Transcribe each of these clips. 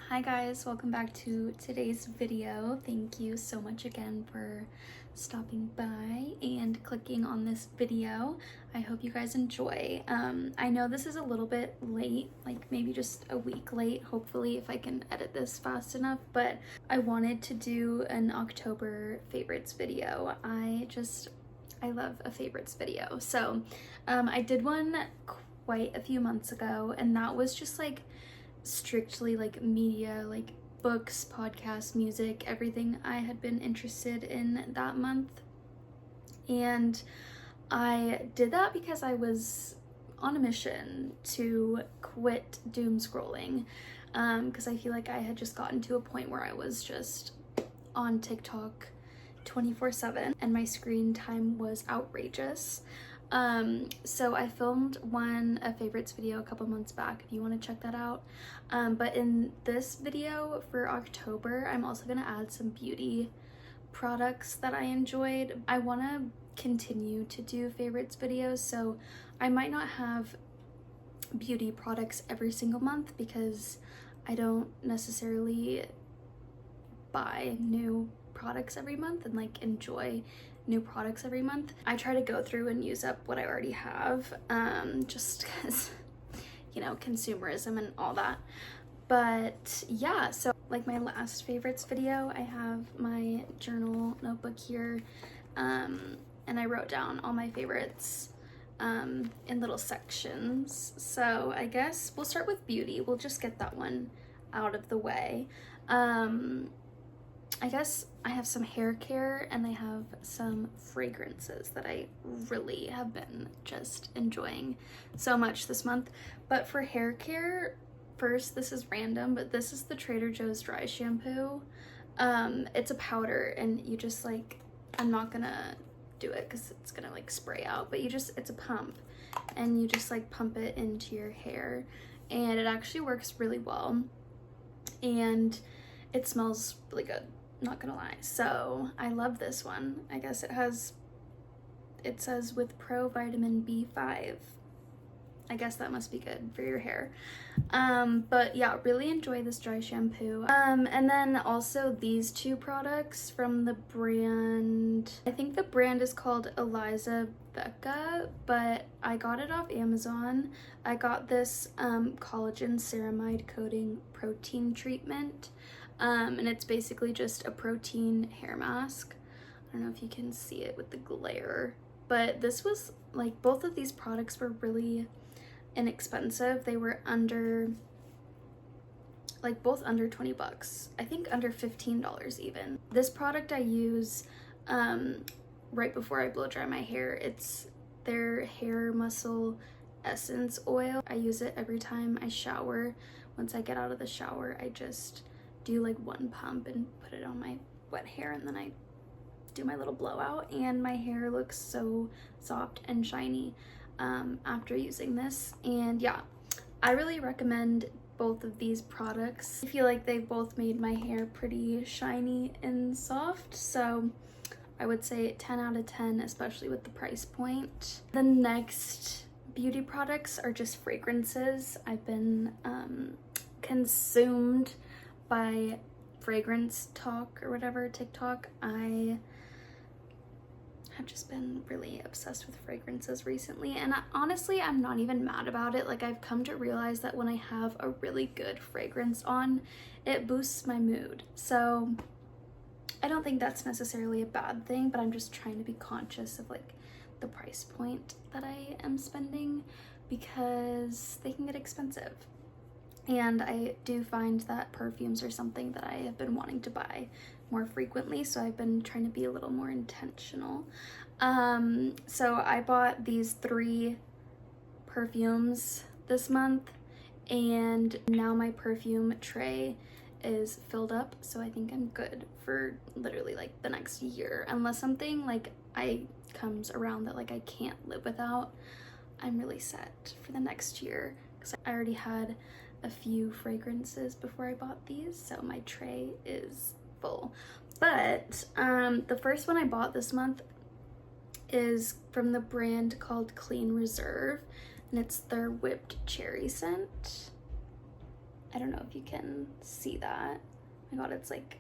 Hi guys, welcome back to today's video. Thank you so much again for stopping by and clicking on this video. I hope you guys enjoy. I know this is a little bit late, like maybe just a week late, hopefully, if I can edit this fast enough, but I wanted to do an October favorites video. I love a favorites video. So I did one quite a few months ago, and that was just like strictly like media, like books, podcasts, music, everything I had been interested in that month. And I did that because I was on a mission to quit doom scrolling, because I feel like I had just gotten to a point where I was just on TikTok 24/7 and my screen time was outrageous. So I filmed a favorites video a couple months back if you want to check that out. But in this video for October, I'm also going to add some beauty products that I enjoyed. I want to continue to do favorites videos, so I might not have beauty products every single month because I don't necessarily buy new products every month and like enjoy new products every month. I try to go through and use up what I already have, just because, you know, consumerism and all that. But yeah, so like my last favorites video, I have my journal notebook here, and I wrote down all my favorites in little sections. So I guess we'll start with beauty. We'll just get that one out of the way. I guess I have some hair care and I have some fragrances that I really have been just enjoying so much this month. But for hair care, first, this is random, but this is the Trader Joe's dry shampoo. It's a powder and you just like, I'm not gonna do it because it's gonna like spray out, but it's a pump and you just like pump it into your hair and it actually works really well and it smells really good. Not gonna lie, so I love this one. I guess it says with pro vitamin B5. I guess that must be good for your hair. But yeah, really enjoy this dry shampoo. And then also these two products from the brand, I think the brand is called Elizavecca, but I got it off Amazon. I got this collagen ceramide coating protein treatment. And it's basically just a protein hair mask. I don't know if you can see it with the glare, but this was like, both of these products were really inexpensive. They were both under 20 bucks. I think under $15 even. This product I use right before I blow dry my hair. It's their hair muscle essence oil. I use it every time I shower. Once I get out of the shower, I just do like one pump and put it on my wet hair, and then I do my little blowout and my hair looks so soft and shiny after using this. And yeah, I really recommend both of these products. I feel like they've both made my hair pretty shiny and soft, so I would say 10 out of 10, especially with the price point. The next beauty products are just fragrances. I've been consumed by fragrance talk or whatever, TikTok. I have just been really obsessed with fragrances recently, and honestly, I'm not even mad about it. Like, I've come to realize that when I have a really good fragrance on, it boosts my mood. So I don't think that's necessarily a bad thing, but I'm just trying to be conscious of like the price point that I am spending because they can get expensive. And I do find that perfumes are something that I have been wanting to buy more frequently, so I've been trying to be a little more intentional. So I bought these 3 perfumes this month, and now my perfume tray is filled up, so I think I'm good for literally like the next year, unless something like comes around that like I can't live without. I'm really set for the next year because I already had a few fragrances before I bought these, so my tray is full. But the first one I bought this month is from the brand called Clean Reserve, and it's their whipped cherry scent. I don't know if you can see that. Oh my god, it's like,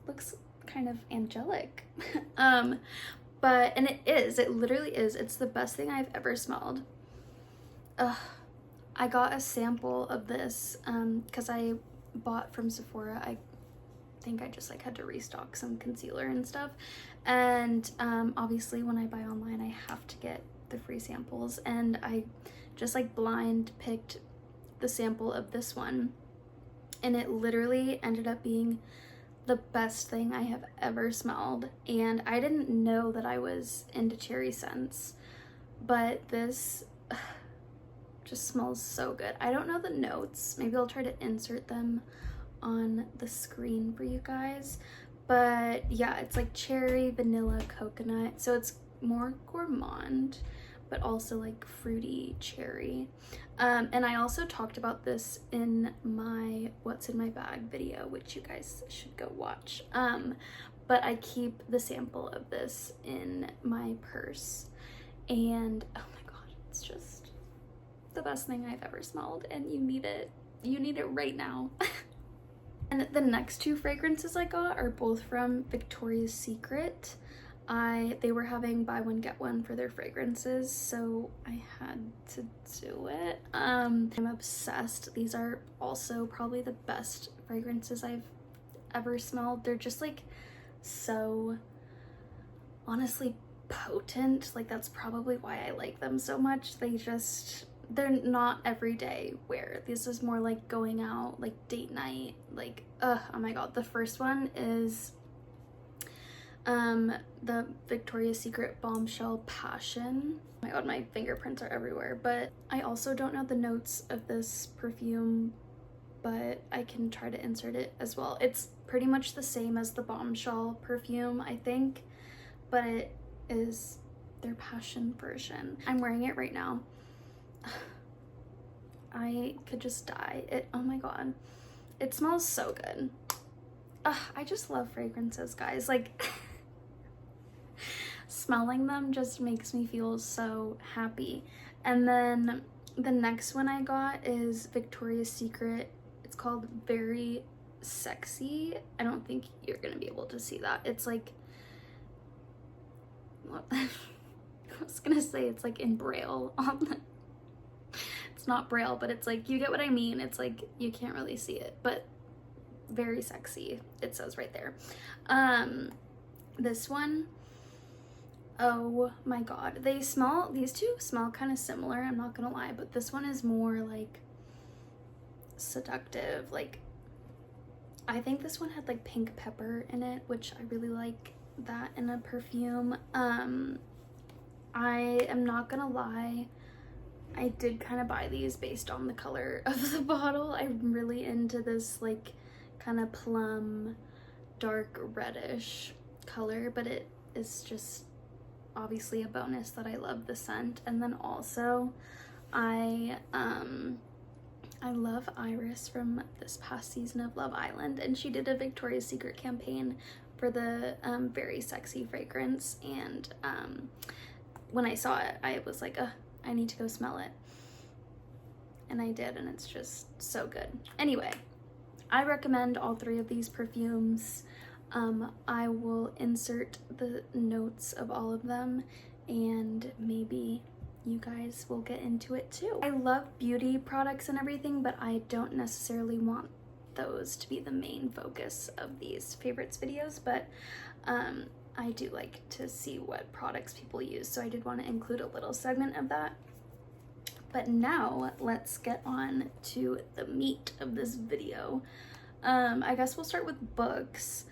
looks kind of angelic. But, and it literally is. It's the best thing I've ever smelled. Ugh. I got a sample of this because I bought from Sephora. I think I just like had to restock some concealer and stuff. And obviously when I buy online, I have to get the free samples. And I just like blind picked the sample of this one. And it literally ended up being the best thing I have ever smelled. And I didn't know that I was into cherry scents, but this just smells so good. I don't know the notes. Maybe I'll try to insert them on the screen for you guys. But yeah, it's like cherry, vanilla, coconut. So it's more gourmand, but also like fruity cherry. And I also talked about this in my what's in my bag video, which you guys should go watch. But I keep the sample of this in my purse, and oh my god, it's just the best thing I've ever smelled, and you need it right now. And the next two fragrances I got are both from Victoria's Secret. They were having buy one get one for their fragrances, so I had to do it. I'm obsessed. These are also probably the best fragrances I've ever smelled. They're just like so honestly potent. Like that's probably why I like them so much. They're not everyday wear. This is more like going out, like date night, like oh my god. The first one is the Victoria's Secret Bombshell Passion. Oh my god, my fingerprints are everywhere. But I also don't know the notes of this perfume, but I can try to insert it as well. It's pretty much the same as the Bombshell perfume, I think, but it is their passion version. I'm wearing it right now. I could just die. Oh my god, it smells so good. I just love fragrances, guys. Like smelling them just makes me feel so happy. And then the next one I got is Victoria's Secret. It's called Very Sexy. I don't think you're gonna be able to see that. It's like, what? I was gonna say it's like in Braille on the, it's not Braille, but it's like, you get what I mean. It's like, you can't really see it, but very sexy, it says right there. This one, oh my god, these two smell kind of similar, I'm not gonna lie, but this one is more like seductive. Like I think this one had like pink pepper in it, which I really like that in a perfume. I am not gonna lie, I did kind of buy these based on the color of the bottle. I'm really into this like kind of plum, dark reddish color, but it is just obviously a bonus that I love the scent. And then also I love Iris from this past season of Love Island, and she did a Victoria's Secret campaign for the Very Sexy fragrance, and when I saw it I was like, I need to go smell it, and I did, and it's just so good. Anyway, I recommend all three of these perfumes. I will insert the notes of all of them, and maybe you guys will get into it too. I love beauty products and everything, but I don't necessarily want those to be the main focus of these favorites videos, but I do like to see what products people use, so I did want to include a little segment of that. But now let's get on to the meat of this video. I guess we'll start with books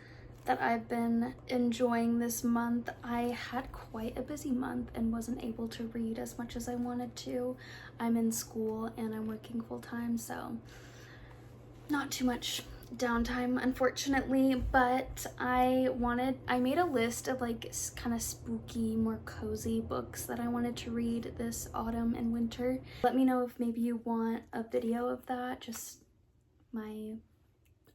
that I've been enjoying this month. I had quite a busy month and wasn't able to read as much as I wanted to. I'm in school and I'm working full-time, so not too much downtime, unfortunately, but I made a list of like kind of spooky, more cozy books that I wanted to read this autumn and winter. Let me know if maybe you want a video of that, just my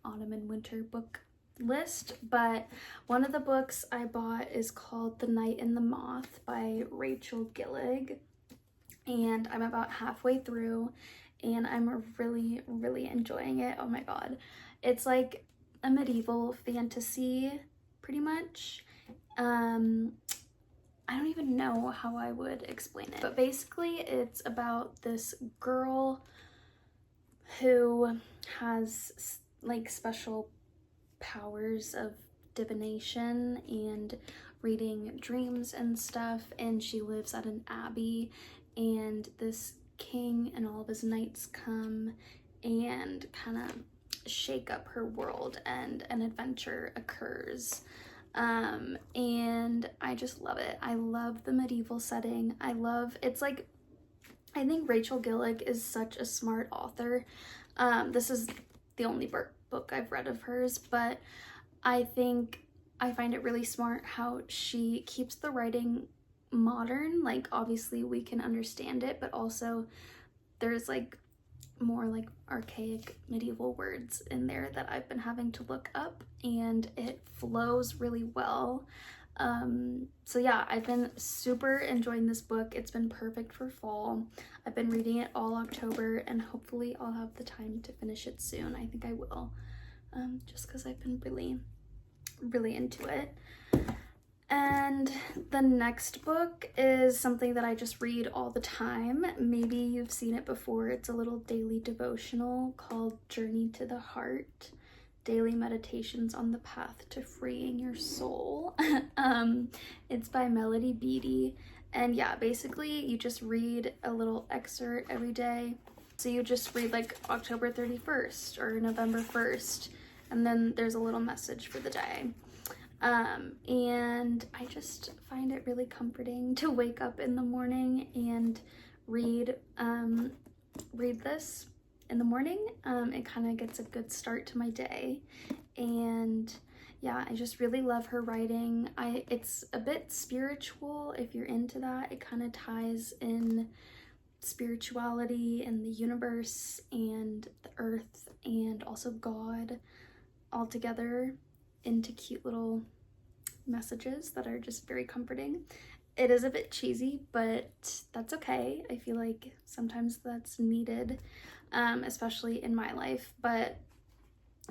autumn and winter book list. But one of the books I bought is called The Night and the Moth by Rachel Gillig, and I'm about halfway through, and I'm really, really enjoying it. Oh my god. It's like a medieval fantasy, pretty much. I don't even know how I would explain it, but basically it's about this girl who has like special powers of divination and reading dreams and stuff, and she lives at an abbey, and this king and all of his knights come and kind of shake up her world, and an adventure occurs. And I just love it. I love the medieval setting. It's like, I think Rachel Gillig is such a smart author. This is the only book I've read of hers, but I find it really smart how she keeps the writing modern. Like, obviously we can understand it, but also there's like more like archaic medieval words in there that I've been having to look up, and it flows really well. So yeah, I've been super enjoying this book. It's been perfect for fall. I've been reading it all October, and hopefully I'll have the time to finish it soon. I think I will, just because I've been really, really into it. And the next book is something that I just read all the time. Maybe you've seen it before. It's a little daily devotional called Journey to the Heart, Daily Meditations on the Path to Freeing Your Soul. It's by Melodie, Beattie. And yeah, basically you just read a little excerpt every day. So you just read like October 31st or November 1st, and then there's a little message for the day. And I just find it really comforting to wake up in the morning and read this in the morning. It kind of gets a good start to my day, and yeah, I just really love her writing. It's a bit spiritual if you're into that. It kind of ties in spirituality and the universe and the earth and also God all together into cute little messages that are just very comforting. It is a bit cheesy, but that's okay. I feel like sometimes that's needed, especially in my life. But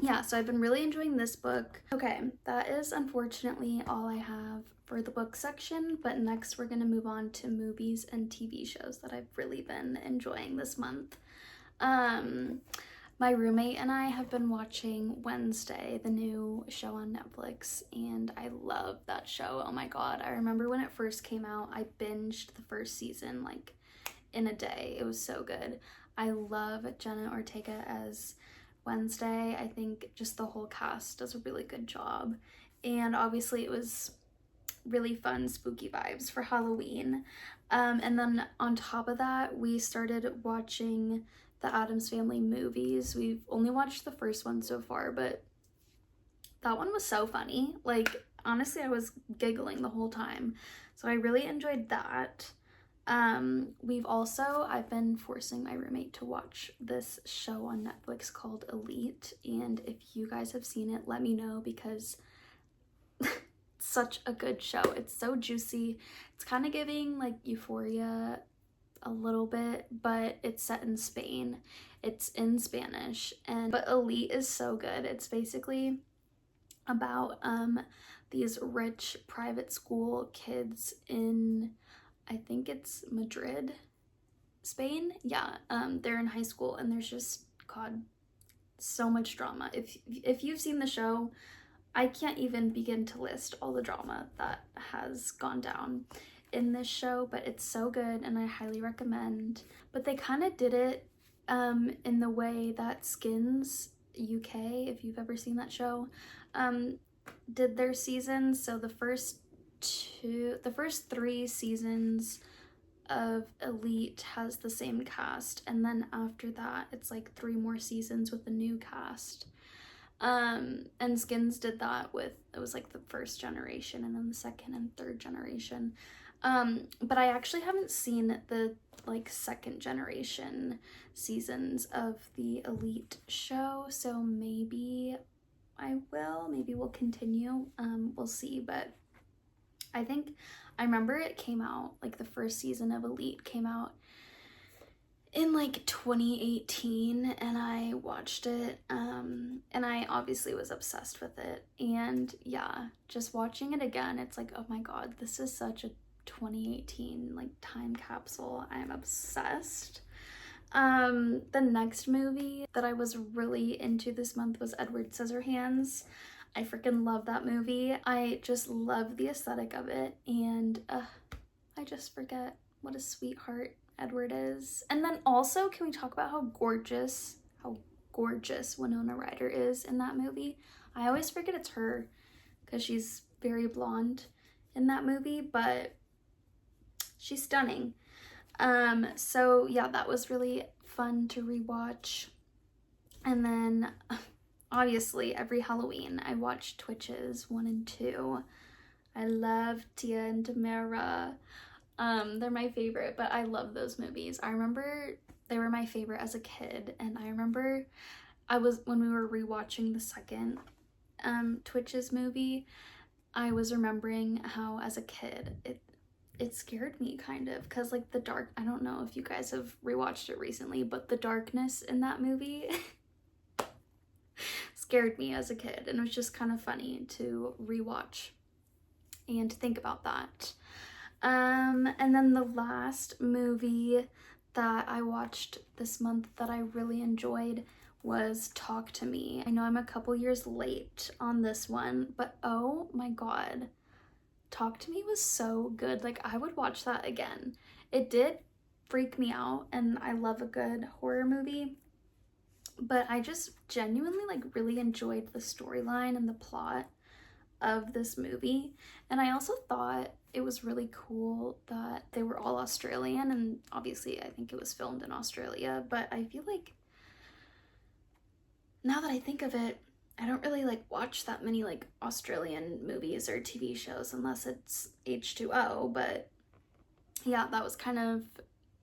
yeah, so I've been really enjoying this book. Okay, that is unfortunately all I have for the book section, but next we're gonna move on to movies and TV shows that I've really been enjoying this month. My roommate and I have been watching Wednesday, the new show on Netflix, and I love that show. Oh my god, I remember when it first came out, I binged the first season like in a day. It was so good. I love Jenna Ortega as Wednesday. I think just the whole cast does a really good job, and obviously it was really fun, spooky vibes for Halloween. And then on top of that, we started watching the Addams Family movies. We've only watched the first one so far, but that one was so funny. Like, honestly, I was giggling the whole time. So I really enjoyed that. I've been forcing my roommate to watch this show on Netflix called Élite, and if you guys have seen it, let me know, because such a good show. It's so juicy. It's kind of giving like Euphoria a little bit, but it's set in Spain. It's in Spanish, but Élite is so good. It's basically about these rich private school kids in, I think it's Madrid, Spain. Yeah, they're in high school, and there's just, god, so much drama. If you've seen the show, I can't even begin to list all the drama that has gone down in this show, but it's so good and I highly recommend. But they kind of did it in the way that Skins UK, if you've ever seen that show, did their seasons. So the first 3 seasons of Élite has the same cast, and then after that it's like 3 more seasons with a new cast. And Skins did that with, it was like the first generation and then the second and third generation. But I actually haven't seen the like second generation seasons of the Élite show, so maybe I will, maybe we'll continue, we'll see. But I remember it came out, like the first season of Élite came out in like 2018, and I watched it, and I obviously was obsessed with it. And yeah, just watching it again, it's like, oh my god, this is such a 2018 like time capsule. I'm obsessed. The next movie that I was really into this month was Edward Scissorhands. I freaking love that movie. I just love the aesthetic of it, and I just forget what a sweetheart Edward is. And then also, can we talk about how gorgeous Winona Ryder is in that movie? I always forget it's her because she's very blonde in that movie, but she's stunning. So yeah, that was really fun to rewatch. And then obviously every Halloween I watch Twitches 1 and 2. I love Tia and Tamara. They're my favorite, but I love those movies. I remember they were my favorite as a kid, and I remember when we were rewatching the second Twitches movie, I was remembering how as a kid it scared me kind of, because like I don't know if you guys have rewatched it recently, but the darkness in that movie scared me as a kid, and it was just kind of funny to rewatch and to think about that. And then the last movie that I watched this month that I really enjoyed was Talk to Me. I know I'm a couple years late on this one, but oh my god, Talk to Me was so good. Like, I would watch that again. It did freak me out, and I love a good horror movie, but I just genuinely like really enjoyed the storyline and the plot of this movie. And I also thought it was really cool that they were all Australian, and obviously I think it was filmed in Australia, but I feel like now that I think of it, I don't really like watch that many like Australian movies or TV shows unless it's H2O. But yeah, that was kind of,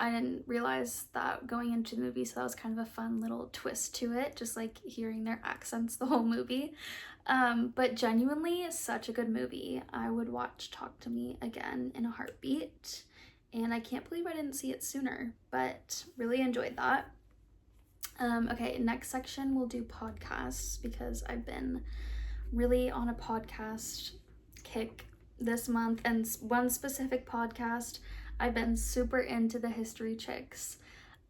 I didn't realize that going into the movie, so that was kind of a fun little twist to it, just like hearing their accents the whole movie. But genuinely such a good movie. I would watch Talk to Me again in a heartbeat, and I can't believe I didn't see it sooner, but really enjoyed that. Okay, next section we'll do podcasts, because I've been really on a podcast kick this month, and one specific podcast, I've been super into the History Chicks.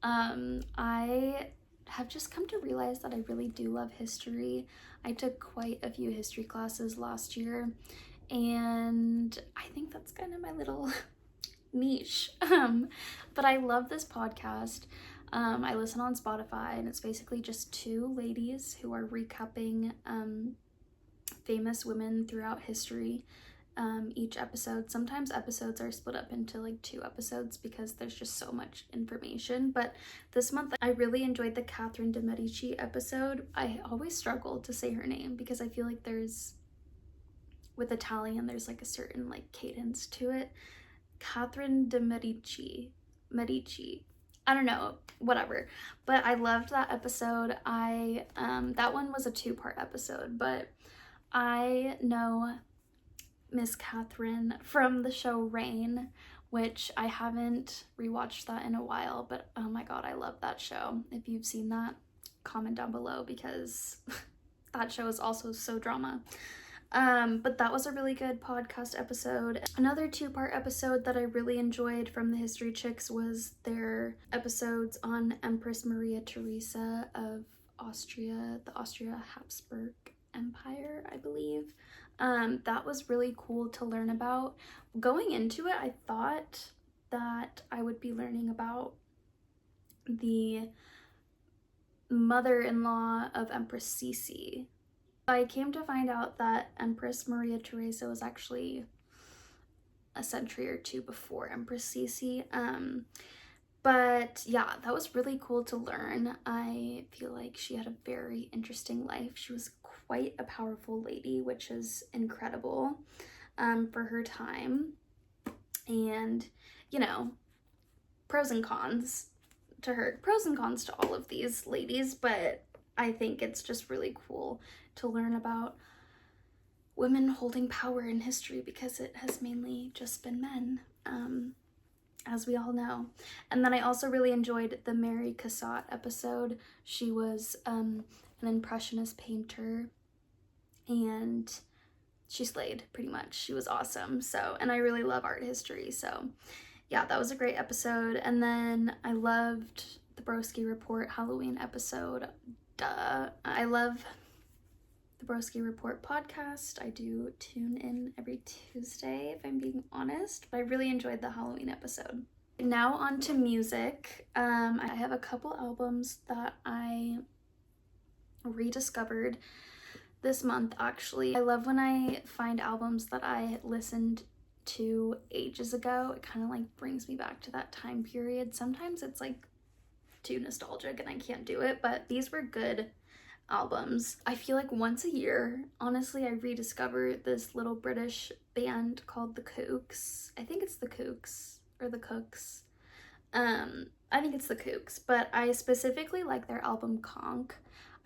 I have just come to realize that I really do love history. I took quite a few history classes last year, and I think that's kind of my little niche. But I love this podcast. I listen on Spotify, and it's basically just two ladies who are recapping famous women throughout history. Each episode, sometimes episodes are split up into like 2 episodes because there's just so much information, but this month I really enjoyed the Catherine de Medici episode. I always struggle to say her name because I feel like with Italian there's like a certain like cadence to it. Catherine de Medici, I don't know, whatever, but I loved that episode. That one was a 2-part episode, but I know Miss Catherine from the show Reign, which I haven't rewatched that in a while, but oh my god, I love that show. If you've seen that, comment down below, because that show is also so drama. But that was a really good podcast episode. Another 2-part episode that I really enjoyed from the History Chicks was their episodes on Empress Maria Theresa of Austria, the Austria-Habsburg Empire, I believe. That was really cool to learn about. Going into it, I thought that I would be learning about the mother-in-law of Empress Sisi. I came to find out that Empress Maria Theresa was actually a century or 2 before Empress Sisi. But yeah, that was really cool to learn. I feel like she had a very interesting life. She was quite a powerful lady, which is incredible for her time. And, you know, pros and cons to her, pros and cons to all of these ladies, but I think it's just really cool to learn about women holding power in history, because it has mainly just been men. as we all know. And then I also really enjoyed the Mary Cassatt episode. She was an impressionist painter, and she slayed pretty much. She was awesome. So, and I really love art history. So yeah, that was a great episode. And then I loved the Broski Report Halloween episode. Duh. I love the Broski Report podcast. I do tune in every Tuesday, if I'm being honest, but I really enjoyed the Halloween episode. Now on to music. I have a couple albums that I rediscovered this month, actually. I love when I find albums that I listened to ages ago. It kind of like brings me back to that time period. Sometimes it's like too nostalgic and I can't do it, but these were good albums. I feel like once a year, honestly, I rediscover this little British band called The Kooks. I think it's The Kooks or The Cooks. I think it's The Kooks, but I specifically like their album Conk.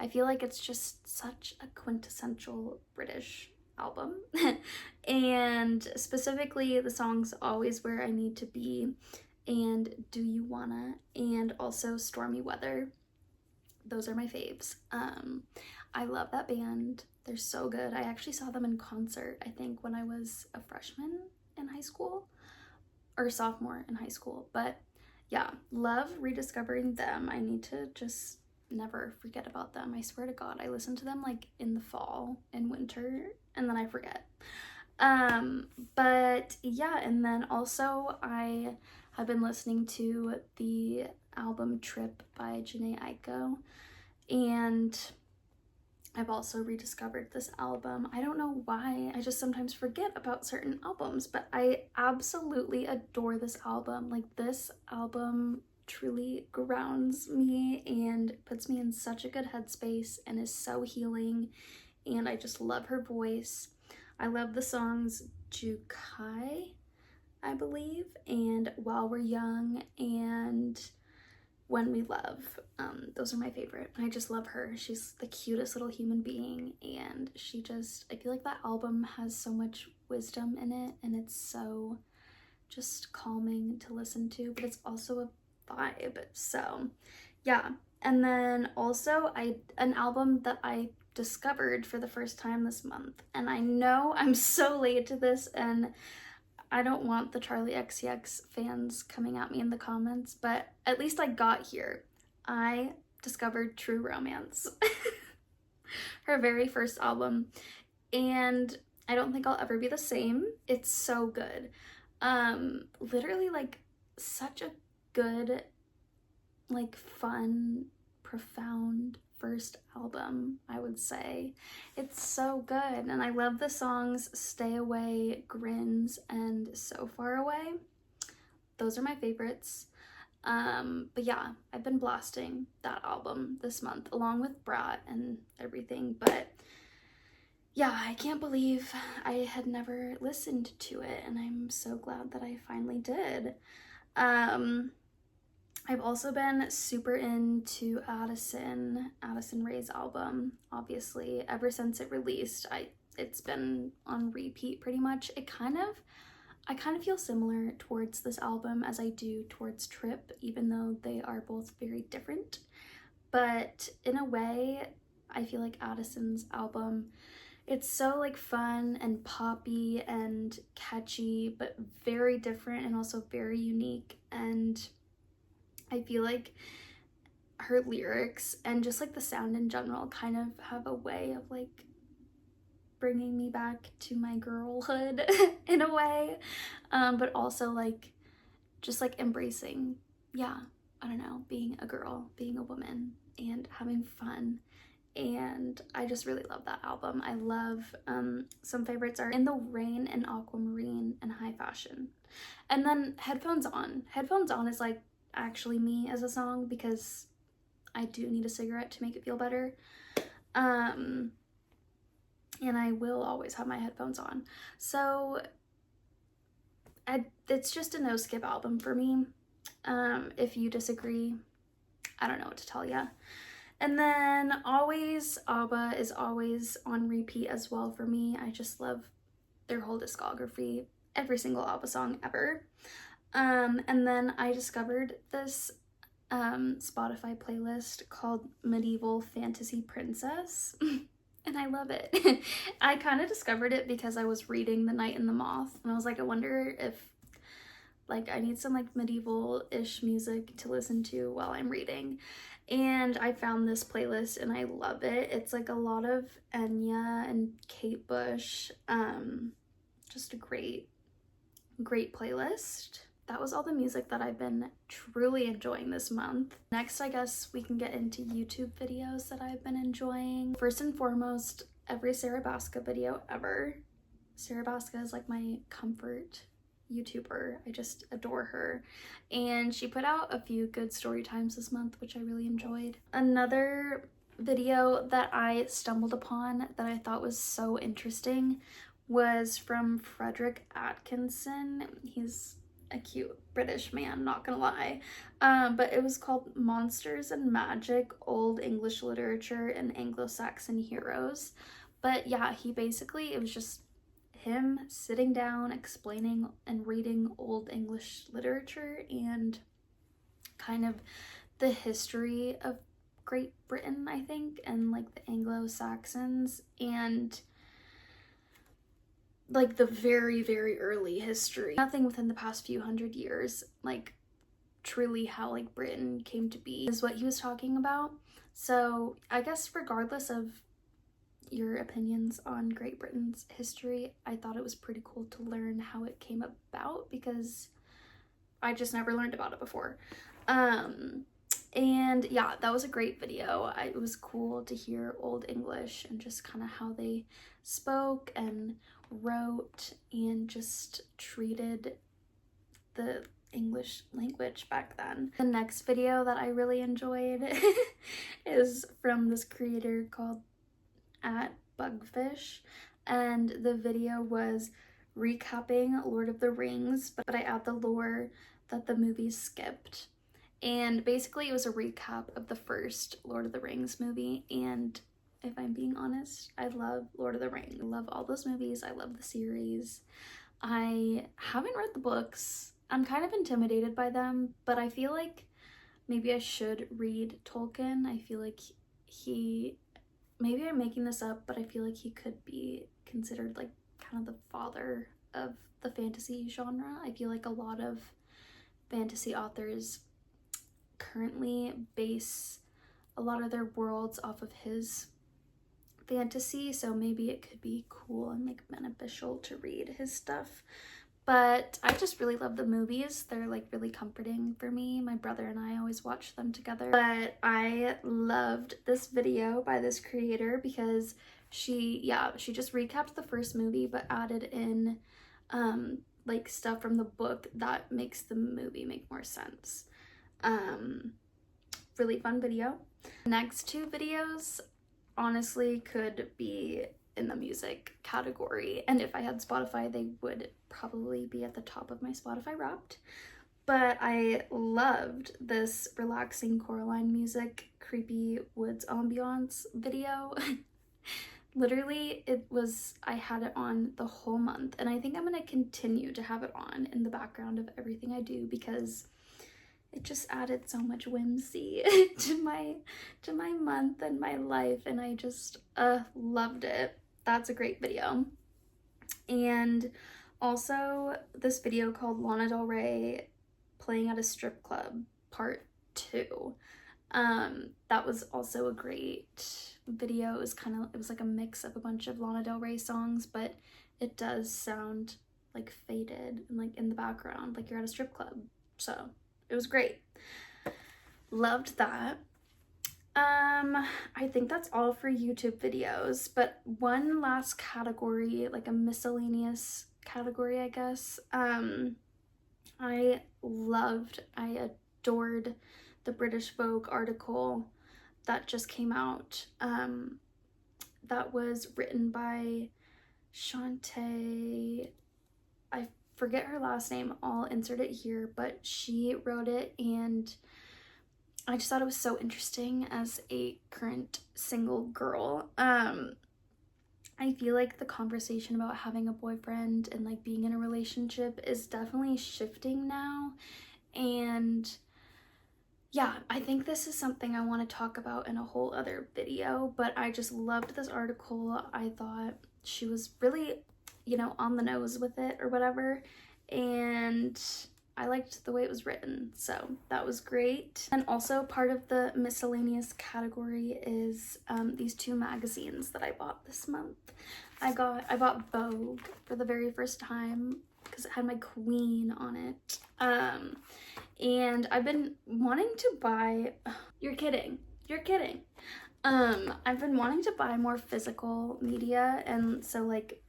I feel like it's just such a quintessential British album. And specifically the songs Always Where I Need to Be and Do You Wanna, and also Stormy Weather. Those are my faves. I love that band. They're so good. I actually saw them in concert, I think, when I was a freshman in high school or sophomore in high school. But yeah, love rediscovering them. I need to just never forget about them. I swear to God, I listen to them like in the fall and winter and then I forget. But yeah, and then also I have been listening to the album Trip by Jhené Aiko, and I've also rediscovered this album. I don't know why, I just sometimes forget about certain albums, but I absolutely adore this album. Like, this album truly grounds me and puts me in such a good headspace and is so healing, and I just love her voice. I love the songs Jukai, I believe, and While We're Young, and When We Love. Those are my favorite. I just love her. She's the cutest little human being, and she just, I feel like that album has so much wisdom in it, and it's so just calming to listen to, but it's also a vibe. So yeah. And then also an album that I discovered for the first time this month, and I know I'm so late to this, and I don't want the Charlie XCX fans coming at me in the comments, but at least I got here. I discovered True Romance, her very first album, and I don't think I'll ever be the same. It's so good. Literally like such a good, like fun, profound first album, I would say. It's so good, and I love the songs Stay Away, Grins, and So Far Away. Those are my favorites. But yeah, I've been blasting that album this month along with Brat and everything, but yeah, I can't believe I had never listened to it, and I'm so glad that I finally did. I've also been super into Addison Rae's album, obviously. Ever since it released, it's been on repeat pretty much. I kind of feel similar towards this album as I do towards Trip, even though they are both very different. But in a way, I feel like Addison's album, it's so like fun and poppy and catchy, but very different and also very unique. And I feel like her lyrics and just like the sound in general kind of have a way of like bringing me back to my girlhood in a way, but also like just like embracing, yeah, I don't know, being a girl, being a woman, and having fun. And I just really love that album. I love, some favorites are In the Rain and Aquamarine and High Fashion. And then Headphones On. Headphones On is like actually me as a song, because I do need a cigarette to make it feel better. And I will always have my headphones on. So it's just a no skip album for me. If you disagree, I don't know what to tell ya. And then Always, ABBA is always on repeat as well for me. I just love their whole discography, every single ABBA song ever. And then I discovered this Spotify playlist called Medieval Fantasy Princess. And I love it. I kind of discovered it because I was reading The Knight and the Moth, and I was like, I wonder if like I need some like medieval-ish music to listen to while I'm reading. And I found this playlist and I love it. It's like a lot of Enya and Kate Bush. Just a great playlist. That was all the music that I've been truly enjoying this month. Next, I guess we can get into YouTube videos that I've been enjoying. First and foremost, every Ceramide video ever. Ceramide is like my comfort YouTuber. I just adore her. And she put out a few good story times this month, which I really enjoyed. Another video that I stumbled upon that I thought was so interesting was from Frederick Atkinson. He's a cute British man, not gonna lie. But it was called Monsters and Magic, Old English Literature and Anglo-Saxon Heroes. But yeah, it was just him sitting down, explaining and reading Old English literature and kind of the history of Great Britain, I think, and like the Anglo-Saxons, and like the very, very early history. Nothing within the past few hundred years, like truly how like Britain came to be is what he was talking about. So I guess regardless of your opinions on Great Britain's history, I thought it was pretty cool to learn how it came about because I just never learned about it before. And yeah, that was a great video. It was cool to hear Old English and just kind of how they spoke and wrote and just treated the English language back then. The next video that I really enjoyed is from this creator called @Bugfish, and the video was recapping Lord of the Rings, but I add the lore that the movie skipped. And basically it was a recap of the first Lord of the Rings movie, and if I'm being honest, I love Lord of the Rings. I love all those movies. I love the series. I haven't read the books. I'm kind of intimidated by them, but I feel like maybe I should read Tolkien. I feel like maybe I'm making this up, but I feel like he could be considered like kind of the father of the fantasy genre. I feel like a lot of fantasy authors currently base a lot of their worlds off of his fantasy, so maybe it could be cool and like beneficial to read his stuff. But I just really love the movies. They're like really comforting for me. My brother and I always watch them together. But I loved this video by this creator because she just recapped the first movie but added in like stuff from the book that makes the movie make more sense. Really fun video. Next two videos honestly could be in the music category, and if I had Spotify they would probably be at the top of my Spotify Wrapped. But I loved this relaxing Coraline music, creepy woods ambiance video. Literally, I had it on the whole month, and I think I'm gonna continue to have it on in the background of everything I do because it just added so much whimsy to my month and my life, and I just loved it. That's a great video. And also this video called Lana Del Rey Playing at a Strip Club Part 2. That was also a great video. It was like a mix of a bunch of Lana Del Rey songs, but it does sound like faded and like in the background, like you're at a strip club. So it was great. Loved that. I think that's all for YouTube videos, but one last category, like a miscellaneous category, I guess. I adored the British Vogue article that just came out. That was written by Shantae, I forget her last name, I'll insert it here, but she wrote it, and I just thought it was so interesting as a current single girl. I feel like the conversation about having a boyfriend and like being in a relationship is definitely shifting now. And yeah, I think this is something I want to talk about in a whole other video, but I just loved this article. I thought she was really, you know, on the nose with it or whatever, and I liked the way it was written, so that was great. And also part of the miscellaneous category is these 2 magazines that I bought this month. I bought Vogue for the very first time because it had my queen on it. And I've been wanting to buy, you're kidding. I've been wanting to buy more physical media, and so like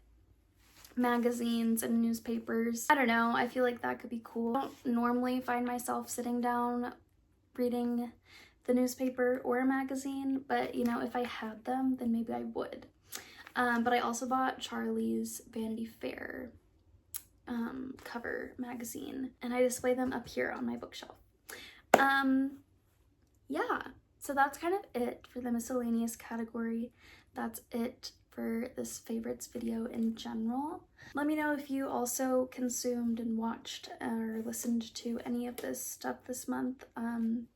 magazines and newspapers. I don't know, I feel like that could be cool. I don't normally find myself sitting down reading the newspaper or a magazine, but you know, if I had them, then maybe I would. But I also bought Charlie's Vanity Fair cover magazine, and I display them up here on my bookshelf. Yeah, so that's kind of it for the miscellaneous category. That's it for this favorites video in general. Let me know if you also consumed and watched or listened to any of this stuff this month, and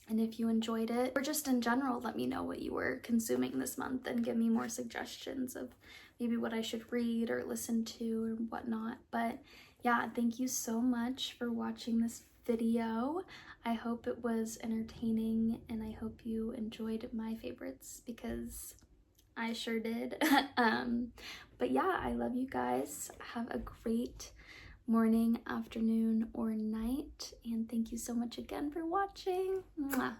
if you enjoyed it, or just in general, let me know what you were consuming this month and give me more suggestions of maybe what I should read or listen to or whatnot. But yeah, thank you so much for watching this video. I hope it was entertaining, and I hope you enjoyed my favorites because I sure did. But yeah, I love you guys. Have a great morning, afternoon, or night, and thank you so much again for watching. Mwah.